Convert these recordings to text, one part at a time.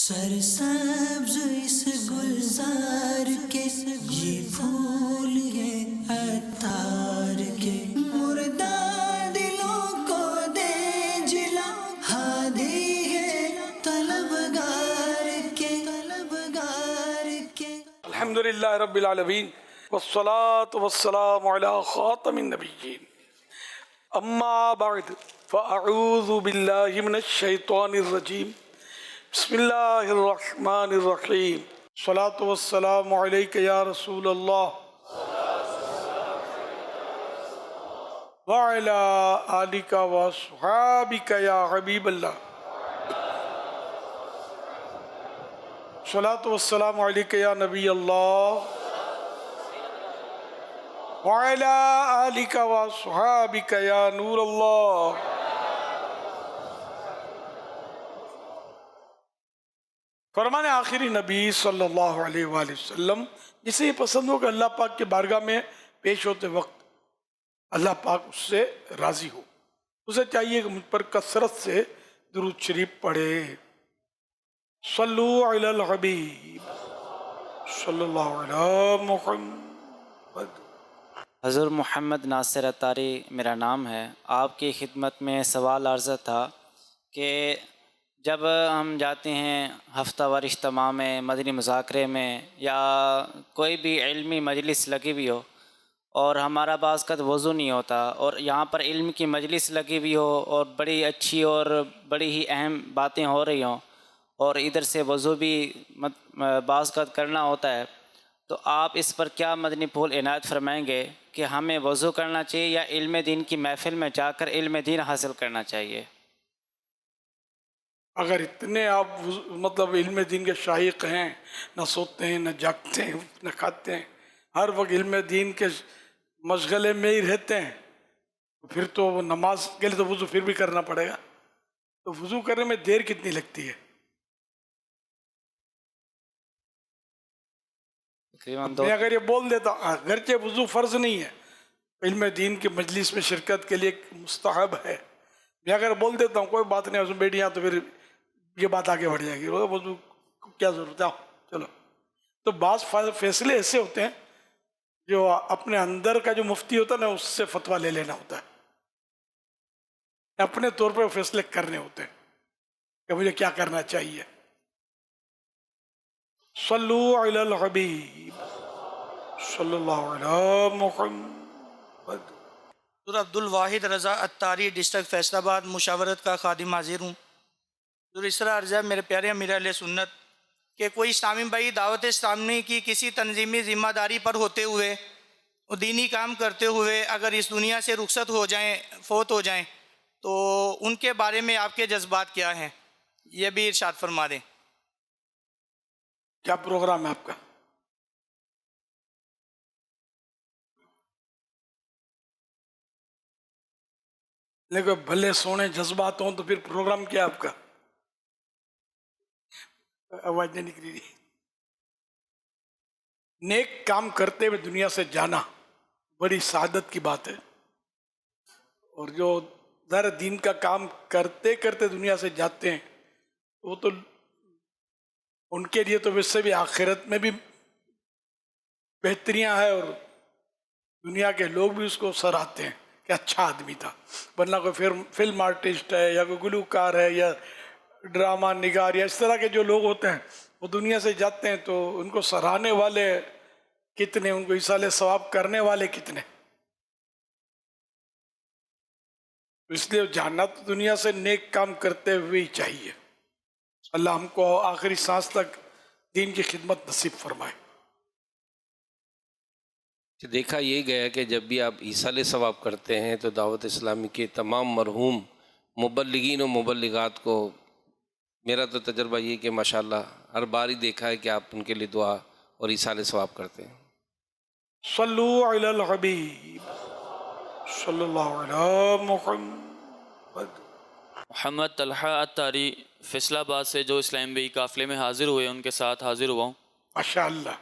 سرسبز اس گلزار کے یہ پھول یہ عطار کے مردہ دلوں کو دے جلا ہادی ہے طلبگار کے الحمدللہ رب العالمین والصلاة والسلام علی خاتم النبیین اما بعد فاعوذ باللہ من الشیطان الرجیم بسم اللہ الرحمن الرحیم الصلاة والسلام علیک یا رسول اللہ وعلی آلک واصحابک یا حبیب اللہ الصلاة والسلام علیک یا نبی اللہ وعلی آلک واصحابک یا نور اللہ. فرمان آخری نبی صلی اللہ علیہ وآلہ وسلم جسے یہ پسند ہو کہ اللہ پاک کے بارگاہ میں پیش ہوتے وقت اللہ پاک اس سے راضی ہو، اسے چاہیے کہ مجھ پر کثرت سے درود شریف پڑھے. صلو علی الحبیب صلی اللہ علی محمد. حضور محمد ناصر اتاری میرا نام ہے. آپ کی خدمت میں سوال عرض تھا کہ جب ہم جاتے ہیں ہفتہ وار اجتماع میں، مدنی مذاکرے میں، یا کوئی بھی علمی مجلس لگی ہوئی ہو اور ہمارا بعض کا وضو نہیں ہوتا، اور یہاں پر علم کی مجلس لگی ہوئی ہو اور بڑی اچھی اور بڑی ہی اہم باتیں ہو رہی ہوں، اور ادھر سے وضو بھی بعض کا کرنا ہوتا ہے، تو آپ اس پر کیا مدنی پھول عنایت فرمائیں گے کہ ہمیں وضو کرنا چاہیے یا علم دین کی محفل میں جا کر علم دین حاصل کرنا چاہیے؟ اگر اتنے آپ مطلب علم دین کے شائق ہیں، نہ سوتے ہیں نہ جاگتے ہیں نہ کھاتے ہیں، ہر وقت علم دین کے مشغلے میں ہی رہتے ہیں، پھر تو نماز کے لیے تو وضو پھر بھی کرنا پڑے گا. تو وضو کرنے میں دیر کتنی لگتی ہے؟ میں اگر یہ بول دیتا اگرچہ وضو فرض نہیں ہے، علم دین کے مجلس میں شرکت کے لیے مستحب ہے، میں اگر بول دیتا ہوں کوئی بات نہیں اس میں بیٹھیاں، تو پھر یہ بات آگے بڑھ جائے گی، وضو کیا ضرورت ہے، چلو. تو بعض فیصلے ایسے ہوتے ہیں جو اپنے اندر کا جو مفتی ہوتا ہے نا، اس سے فتویٰ لے لینا ہوتا ہے، اپنے طور پہ فیصلے کرنے ہوتے ہیں کہ مجھے کیا کرنا چاہیے. صلو علی الحبیب صلی اللہ علی محمد. حضور عبد الواحد رضا اتاری، ڈسٹرکٹ فیصل آباد، مشاورت کا خادم حاضر ہوں. حضور اس طرح عرض ہے میرے پیارے امیر اہل سنت کہ کوئی اسلامی بھائی دعوت اسلامی کی کسی تنظیمی ذمہ داری پر ہوتے ہوئے، دینی کام کرتے ہوئے اگر اس دنیا سے رخصت ہو جائیں، فوت ہو جائیں، تو ان کے بارے میں آپ کے جذبات کیا ہیں، یہ بھی ارشاد فرما دیں. کیا پروگرام ہے آپ کا؟ لیکن بھلے سونے جذبات ہوں تو پھر پروگرام کیا آپ کا؟ آواز نہیں نکلی رہی. نیک کام کرتے ہوئے دنیا سے جانا بڑی سعادت کی بات ہے، اور جو ظاہر دین کا کام کرتے کرتے دنیا سے جاتے ہیں وہ تو ان کے لیے تو ویسے بھی آخرت میں بھی بہتریاں ہیں، اور دنیا کے لوگ بھی اس کو سراہتے ہیں کہ اچھا آدمی تھا. ورنہ کوئی فلم آرٹسٹ ہے یا کوئی گلوکار ہے یا ڈرامہ نگار یا اس طرح کے جو لوگ ہوتے ہیں، وہ دنیا سے جاتے ہیں تو ان کو سراہنے والے کتنے، ان کو ایصال ثواب کرنے والے کتنے. اس لیے جاننا تو دنیا سے نیک کام کرتے ہوئے ہی چاہیے. اللہ ہم کو آخری سانس تک دین کی خدمت نصیب فرمائے. دیکھا یہ گیا کہ جب بھی آپ ایصال ثواب کرتے ہیں تو دعوت اسلامی کے تمام مرحوم مبلغین و مبلغات کو، میرا تو تجربہ یہ کہ ماشاءاللہ ہر بار ہی دیکھا ہے کہ آپ ان کے لیے دعا اور ایصال ثواب کرتے ہیں. صلو علی الحبیب صلی اللہ علی محمد. محمد طلحہ اتاری فیصل آباد سے جو اسلام بھائی قافلے میں حاضر ہوئے ان کے ساتھ حاضر ہوا ہوں. ماشاءاللہ.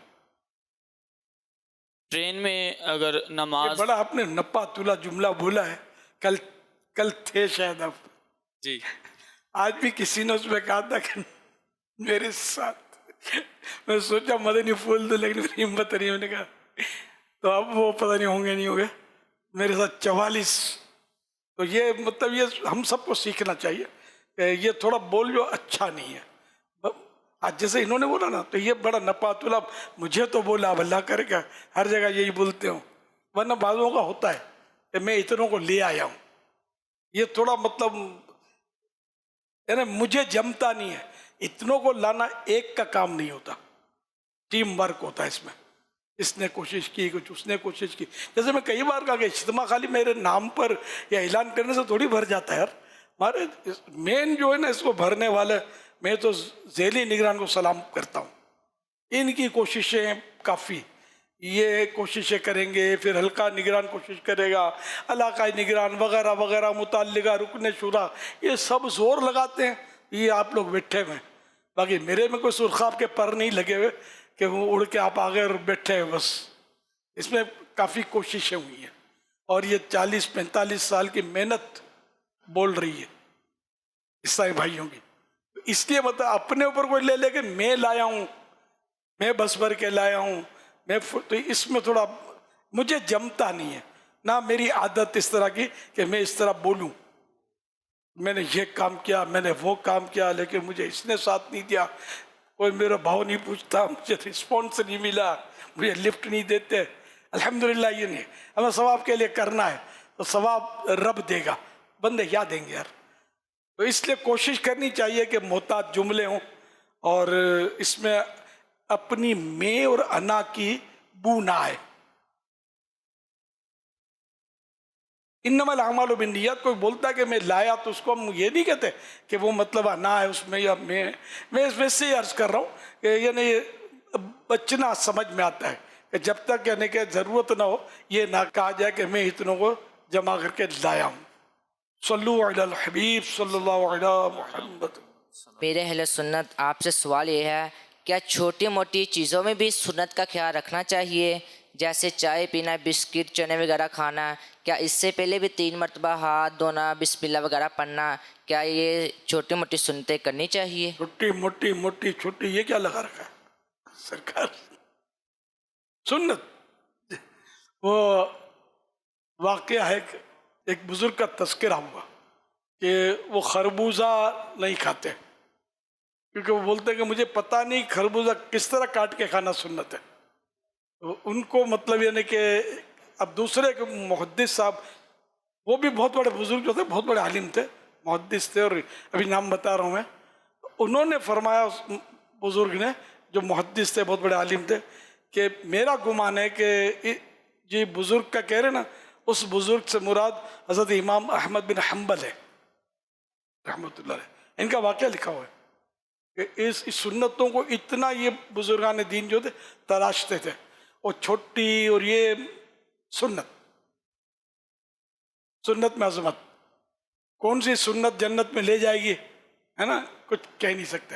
ٹرین میں اگر نماز، بڑا آپ نے نپا تلا جملہ بولا ہے، کل تھے شاید آپ، جی آج بھی کسی نے اس میں کہا تھا کہ میرے ساتھ. میں سوچا مدنی پھول دو لیکن میری ہمت نہیں. میں نے کہا تو اب وہ پتہ نہیں ہوں گے نہیں ہوں گے. میرے ساتھ 44. تو یہ مطلب یہ ہم سب کو سیکھنا چاہیے کہ یہ تھوڑا بول جو اچھا نہیں ہے. آج جیسے انہوں نے بولا نا تو یہ بڑا نپات اللہ مجھے تو بولا اب اللہ کرے گا. ہر جگہ یہی بولتے ہوں ورنہ بعضوں کا ہوتا ہے کہ میں اتنوں کو لے آیا ہوں. یہ تھوڑا مطلب یعنی مجھے جمتا نہیں ہے. اتنوں کو لانا ایک کا کام نہیں ہوتا, ٹیم ورک ہوتا ہے اس میں. اس نے کوشش کی کچھ اس نے کوشش کی. جیسے میں کئی بار کہا کہ اجتماع خالی میرے نام پر یا اعلان کرنے سے تھوڑی بھر جاتا ہے یار. ہمارے مین جو ہے نا اس کو بھرنے والے میں تو ذیلی نگران کو سلام کرتا ہوں. ان کی کوششیں کافی, یہ کوششیں کریں گے, پھر حلقہ نگران کوشش کرے گا, علاقائی نگران وغیرہ وغیرہ, متعلقہ رکن شورا, یہ سب زور لگاتے ہیں. یہ آپ لوگ بیٹھے ہوئے ہیں. باقی میرے میں کوئی سرخاب کے پر نہیں لگے ہوئے کہ وہ اڑ کے آپ آگے اور بیٹھے ہیں بس. اس میں کافی کوششیں ہوئی ہیں اور یہ 40-45 سال کی محنت بول رہی ہے عیسائی بھائیوں کی. اس لیے مطلب اپنے اوپر کوئی لے لے کہ میں لایا ہوں, میں بس بھر کے لایا ہوں, میں تو اس میں تھوڑا مجھے جمتا نہیں ہے. نہ میری عادت اس طرح کی کہ میں اس طرح بولوں میں نے یہ کام کیا میں نے وہ کام کیا لیکن مجھے اس نے ساتھ نہیں دیا, کوئی میرا بھاؤ نہیں پوچھتا, مجھے رسپانس نہیں ملا, مجھے لفٹ نہیں دیتے. الحمدللہ یہ نہیں, ہمیں ثواب کے لیے کرنا ہے تو ثواب رب دے گا, بندے کیا دیں گے یار. تو اس لیے کوشش کرنی چاہیے کہ محتاط جملے ہوں اور اس میں اپنی میں اور انا کی بو نہ آئے. انما الاعمال بالنیات, کوئی بولتا ہے کہ میں لایا تو اس کو ہم یہ نہیں کہتے کہ وہ مطلب انا ہے اس میں یا میں ویسے ہی عرض کر رہا ہوں کہ یعنی بچنا سمجھ میں آتا ہے کہ جب تک یعنی کہ ضرورت نہ ہو یہ نہ کہا جائے کہ میں اتنوں کو جمع کر کے لایا ہوں. صلو علی الحبیب صلی اللہ علیہ محمد. میرے اہل سنت آپ سے سوال یہ ہے, کیا چھوٹی موٹی چیزوں میں بھی سنت کا خیال رکھنا چاہیے, جیسے چائے پینا, بسکٹ, چنے وغیرہ کھانا, کیا اس سے پہلے بھی 3 مرتبہ ہاتھ دھونا, بسم اللہ وغیرہ پڑھنا, کیا یہ چھوٹی موٹی سنتیں کرنی چاہیے؟ چھوٹی موٹی چھوٹی یہ کیا لگا رکھا ہے سرکار. سنت وہ واقعہ ہے کہ ایک بزرگ کا تذکرہ ہوا کہ وہ خربوزہ نہیں کھاتے کیونکہ وہ بولتے ہیں کہ مجھے پتہ نہیں خربوزہ کس طرح کاٹ کے کھانا سنت ہے. تو ان کو مطلب یعنی کہ اب دوسرے کے محدث صاحب, وہ بھی بہت بڑے بزرگ جو تھے, بہت بڑے عالم تھے, محدث تھے, اور ابھی نام بتا رہا ہوں میں. انہوں نے فرمایا اس بزرگ نے جو محدث تھے, بہت بڑے عالم تھے, کہ میرا گمان ہے کہ جی بزرگ کا کہہ رہے نا, اس بزرگ سے مراد حضرت امام احمد بن حنبل ہے رحمۃ اللہ علیہ. ان کا واقعہ لکھا ہوا ہے کہ اس سنتوں کو اتنا یہ بزرگان دین جو تھے تراشتے تھے, اور چھوٹی اور یہ سنت میں عظمت, کون سی سنت جنت میں لے جائے گی ہے نا, کچھ کہہ نہیں سکتے.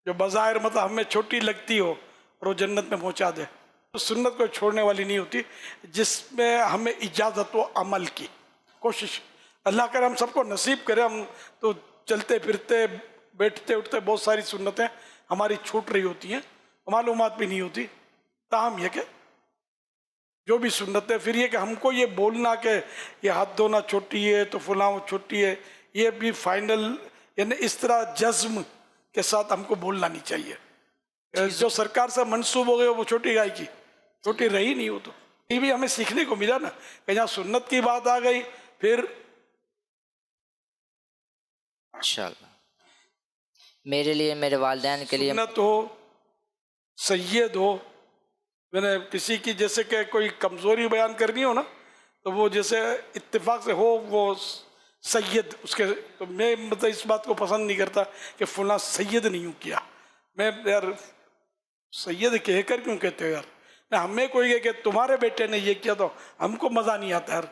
جو بظاہر مطلب ہمیں چھوٹی لگتی ہو اور وہ جنت میں پہنچا دے, تو سنت کو چھوڑنے والی نہیں ہوتی, جس میں ہمیں اجازت و عمل کی کوشش. اللہ کرے ہم سب کو نصیب کرے. ہم تو چلتے پھرتے بیٹھتے اٹھتے بہت ساری سنتیں ہماری چھوٹ رہی ہوتی ہیں, معلومات بھی نہیں ہوتی. تاہم یہ کہ جو بھی سنت ہے, پھر یہ کہ ہم کو یہ بولنا کہ یہ ہاتھ دھونا چھوٹی ہے تو فلاں وہ چھوٹی ہے, یہ بھی فائنل یعنی اس طرح جزم کے ساتھ ہم کو بولنا نہیں چاہیے. جو سرکار سے منسوب ہو گئے وہ چھوٹی گائے کی چھوٹی رہی نہیں. وہ تو یہ بھی ہمیں سیکھنے کو ملا نا کہ جہاں سنت کی بات آ گئی پھر انشاءاللہ میرے لیے, میرے والدین کے لیے سنت ہو, سید ہو. میں نے کسی کی جیسے کہ کوئی کمزوری بیان کرنی ہو نا, تو وہ جیسے اتفاق سے ہو وہ سید اس کے, تو میں مطلب اس بات کو پسند نہیں کرتا کہ فلاں سید نہیں ہوں کیا. میں یار سید کہہ کر کیوں کہتے ہو یار, نہ ہمیں کوئی کہ تمہارے بیٹے نے یہ کیا تو ہم کو مزہ نہیں آتا یار,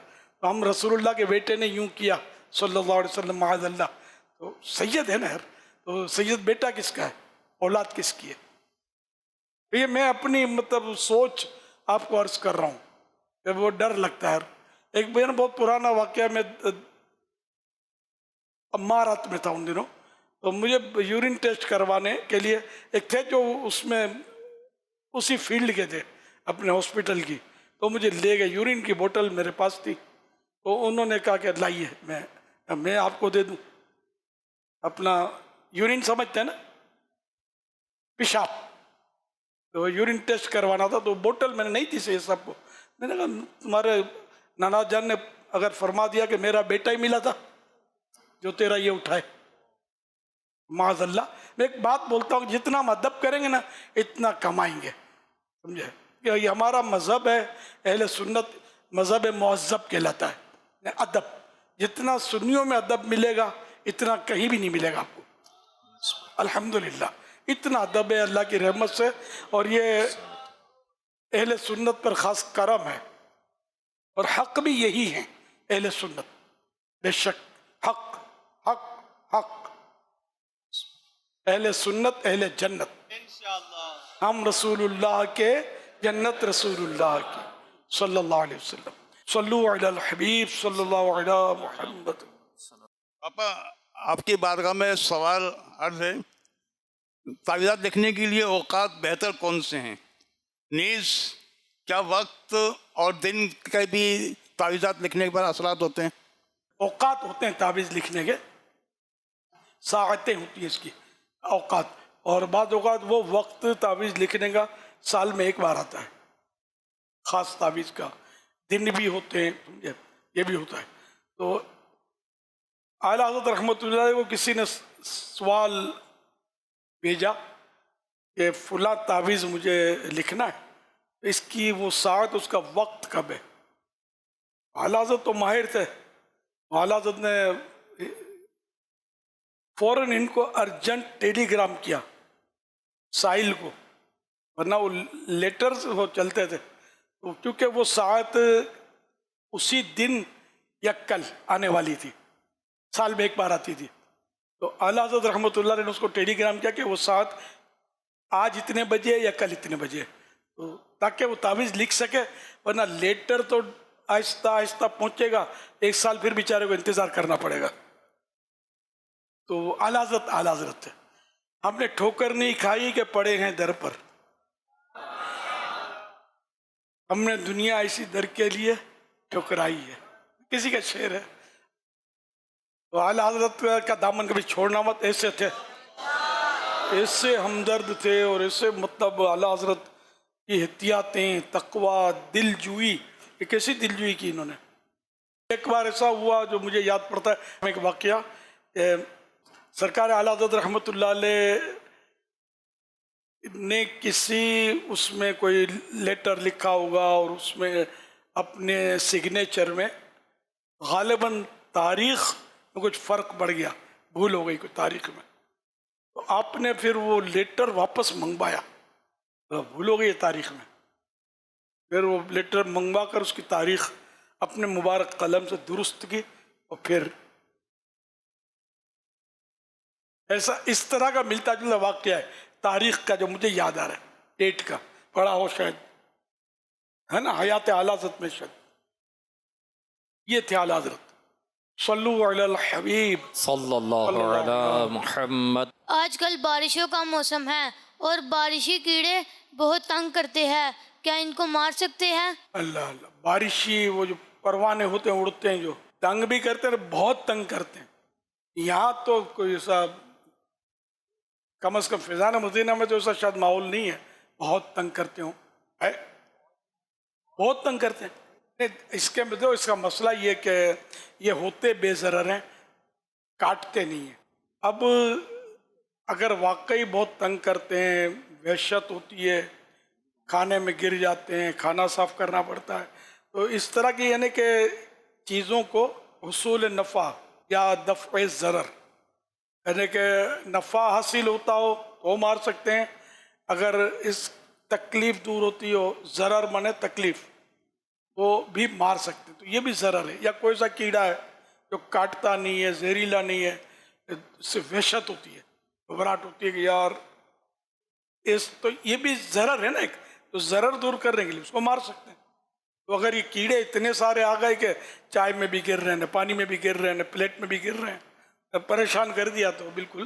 تو ہم رسول اللہ کے بیٹے نے یوں کیا صلی اللہ علیہ وسلم معاذ اللہ, تو سید ہے نا یار. تو سید بیٹا کس کا ہے, اولاد کس کی ہے؟ یہ میں اپنی مطلب سوچ آپ کو عرض کر رہا ہوں کہ وہ ڈر لگتا ہے. ایک بہن بہت پرانا واقعہ میں امارات میں تھا ان دنوں, تو مجھے یورین ٹیسٹ کروانے کے لیے ایک تھے جو اس میں اسی فیلڈ کے تھے اپنے ہاسپٹل کی، تو مجھے لے گئے، یورین کی بوتل میرے پاس تھی، تو انہوں نے کہا کہ لائیے میں آپ کو دے دوں اپنا یورین، سمجھتے ہیں نا، پیشاب، تو یورین ٹیسٹ کروانا تھا، تو بوتل میں نے نہیں تھی سے سب کو، میں نے کہا تمہارے نانا جان نے اگر فرما دیا کہ میرا بیٹا ہی ملا تھا جو تیرا یہ اٹھائے، معاذ اللہ۔ میں ایک بات بولتا ہوں، جتنا ہم ادب کریں گے نا اتنا کمائیں گے، سمجھے؟ کہ یہ ہمارا مذہب ہے، اہل سنت مذہب مہذب کہلاتا ہے، ادب، جتنا سنیوں میں ادب ملے گا اتنا کہیں بھی نہیں ملے گا آپ کو، الحمدللہ اتنا ادب ہے اللہ کی رحمت سے، اور یہ اہل سنت پر خاص کرم ہے، اور حق بھی یہی ہیں اہل سنت، بے شک حق حق حق، اہل سنت اہل جنت، ہم رسول اللہ کے، جنت رسول اللہ کی صلی اللہ علیہ وسلم، صلو علی الحبیب صلی اللہ علی محمد۔ پاپا آپ کی بارگاہ میں سوال عرض ہے، تعویذات لکھنے کے لیے اوقات بہتر کون سے ہیں؟ نیز کیا وقت اور دن کے بھی تعویذات لکھنے پر اثرات ہوتے ہیں؟ اوقات ہوتے ہیں تعویذ لکھنے کے، ساعتیں ہوتی ہیں اس کی اوقات، اور بعض اوقات وہ وقت تعویذ لکھنے کا سال میں ایک بار آتا ہے، خاص تعویذ کا دن بھی ہوتے ہیں، سمجھے؟ یہ بھی ہوتا ہے۔ تو اعلیٰ حضرت رحمۃ اللہ علیہ کو کسی نے سوال بھیجا کہ فلاں تعویذ مجھے لکھنا ہے، اس کی وہ ساعت، اس کا وقت کب ہے؟ اعلیٰ حضرت تو ماہر تھے، اعلیٰ حضرت نے فوراً ان کو ارجنٹ ٹیلی گرام کیا سائل کو، ورنہ وہ لیٹرز وہ چلتے تھے، تو کیونکہ وہ ساعت اسی دن یا کل آنے والی تھی، سال میں ایک بار آتی تھی، تو اعلیٰ حضرت رحمۃ اللہ نے اس کو ٹیلی گرام کیا کہ وہ ساعت آج اتنے بجے یا کل اتنے بجے، تو تاکہ وہ تعویذ لکھ سکے، ورنہ لیٹر تو آہستہ آہستہ پہنچے گا، ایک سال پھر بیچارے کو انتظار کرنا پڑے گا۔ تو اعلیٰ حضرت تھے، ہم نے ٹھوکر نہیں کھائی کہ پڑے ہیں در پر، ہم نے دنیا ایسی در کے لیے ٹھکرائی ہے، کسی کا شعر ہے۔ تو اعلیٰ حضرت کا دامن کبھی چھوڑنا مت، ایسے تھے، ایسے ہمدرد تھے، اور ایسے مطلب اعلیٰ حضرت کی احتیاطیں، تقوی، دل جوئی، یہ کیسی دل جوئی کی انہوں نے۔ ایک بار ایسا ہوا جو مجھے یاد پڑتا ہے، ایک واقعہ کہ سرکار اعلیٰ حضرت رحمۃ اللہ علیہ نے کسی اس میں کوئی لیٹر لکھا ہوگا، اور اس میں اپنے سگنیچر میں غالباً تاریخ میں کچھ فرق پڑ گیا، بھول ہو گئی کوئی تاریخ میں، تو آپ نے پھر وہ لیٹر واپس منگوایا، بھول ہو گئی تاریخ میں، پھر وہ لیٹر منگوا کر اس کی تاریخ اپنے مبارک قلم سے درست کی، اور پھر ایسا اس طرح کا ملتا جلتا واقعہ ہے تاریخ کا جو مجھے یاد آ رہا ہے، ڈیٹ کا پڑھا ہو شاید، ہے نا، حیات اعلیٰ حضرت میں شاید یہ تھے اعلیٰ حضرت۔ صلو علی الحبیب صلی اللہ علی محمد۔ آج کل بارشوں کا موسم ہے اور بارشی کیڑے بہت تنگ کرتے ہیں، کیا ان کو مار سکتے ہیں؟ اللہ اللہ، بارشی وہ جو پروانے ہوتے ہیں اڑتے ہیں، جو تنگ بھی کرتے ہیں، بہت تنگ کرتے ہیں۔ یہاں تو کوئی ایسا، کم از کم فیضان مدینہ میں تو ایسا شاید ماحول نہیں ہے بہت تنگ کرتے ہوں، ہے بہت تنگ کرتے ہیں۔ اس کے میں اس کا مسئلہ یہ کہ یہ ہوتے بے ضرر ہیں، کاٹتے نہیں ہیں۔ اب اگر واقعی بہت تنگ کرتے ہیں، وحشت ہوتی ہے، کھانے میں گر جاتے ہیں، کھانا صاف کرنا پڑتا ہے، تو اس طرح کی یعنی کہ چیزوں کو حصول نفع یا دفع ضرر، یعنی کہ نفع حاصل ہوتا ہو وہ مار سکتے ہیں، اگر اس تکلیف دور ہوتی ہو، ضرر منے تکلیف، وہ بھی مار سکتے ہیں، تو یہ بھی ضرر ہے۔ یا کوئی سا کیڑا ہے جو کاٹتا نہیں ہے، زہریلا نہیں ہے، اس سے وحشت ہوتی ہے، گھبراہٹ ہوتی ہے کہ یار تو یہ بھی ضرر ہے نا ایک، تو ضرر دور کرنے کے لیے اس کو مار سکتے ہیں۔ تو اگر یہ کیڑے اتنے سارے آ گئے کہ چائے میں بھی گر رہے ہیں، پانی میں بھی گر رہے ہیں، پلیٹ میں بھی گر رہے ہیں، پریشان کر دیا، تو بالکل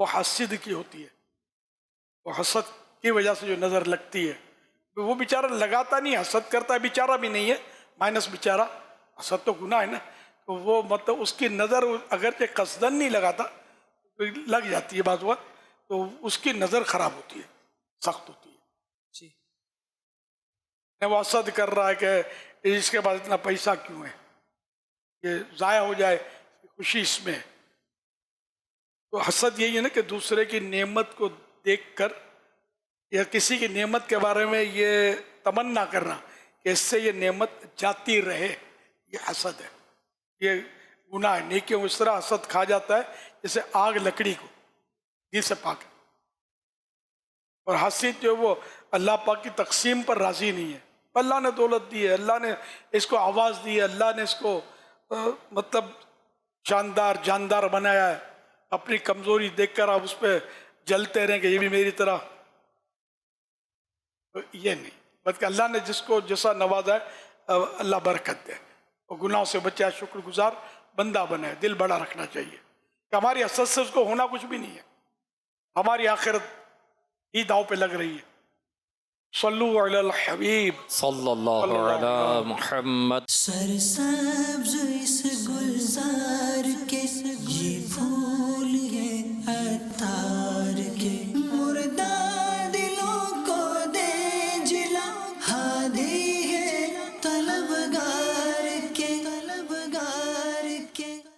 وہ حسد کی ہوتی ہے. وہ حسد کی وجہ سے جو نظر لگتی ہے وہ بیچارہ لگاتا نہیں، حسد کرتا ہے بیچارہ بھی نہیں ہے، مائنس بیچارہ، حسد تو گناہ ہے نا، تو وہ مطلب اس کی نظر اگرچہ قصدن نہیں لگاتا لگ جاتی ہے بعض وقت، تو اس کی نظر خراب ہوتی ہے، سخت ہوتی ہے. جی وہ حسد کر رہا ہے کہ اس کے پاس اتنا پیسہ کیوں ہے، یہ ضائع ہو جائے، خوشی اس میں ہے. تو حسد یہی ہے نا کہ دوسرے کی نعمت کو دیکھ کر یا کسی کی نعمت کے بارے میں یہ تمنا کرنا کہ اس سے یہ نعمت جاتی رہے، یہ حسد ہے، یہ گناہ ہے. نیکیوں اس طرح حسد کھا جاتا ہے جیسے آگ لکڑی کو، دل سے پاک ہے. اور حسد جو وہ اللہ پاک کی تقسیم پر راضی نہیں ہے. اللہ نے دولت دی ہے، اللہ نے اس کو آواز دی ہے، اللہ نے اس کو مطلب شاندار جاندار بنایا ہے، اپنی کمزوری دیکھ کر آپ اس پہ جلتے رہیں کہ یہ بھی میری طرح، تو یہ نہیں، بلکہ اللہ نے جس کو جیسا نوازا ہے اللہ برکت دے، اور گناہوں سے بچائے، شکر گزار بندہ بنے، دل بڑا رکھنا چاہیے کہ ہماری حسد سے اس کو ہونا کچھ بھی نہیں ہے، ہماری آخرت ہی داؤ پہ لگ رہی ہے. صلو علی الحبیب صلی اللہ علی محمد. سرسبز اس گلزار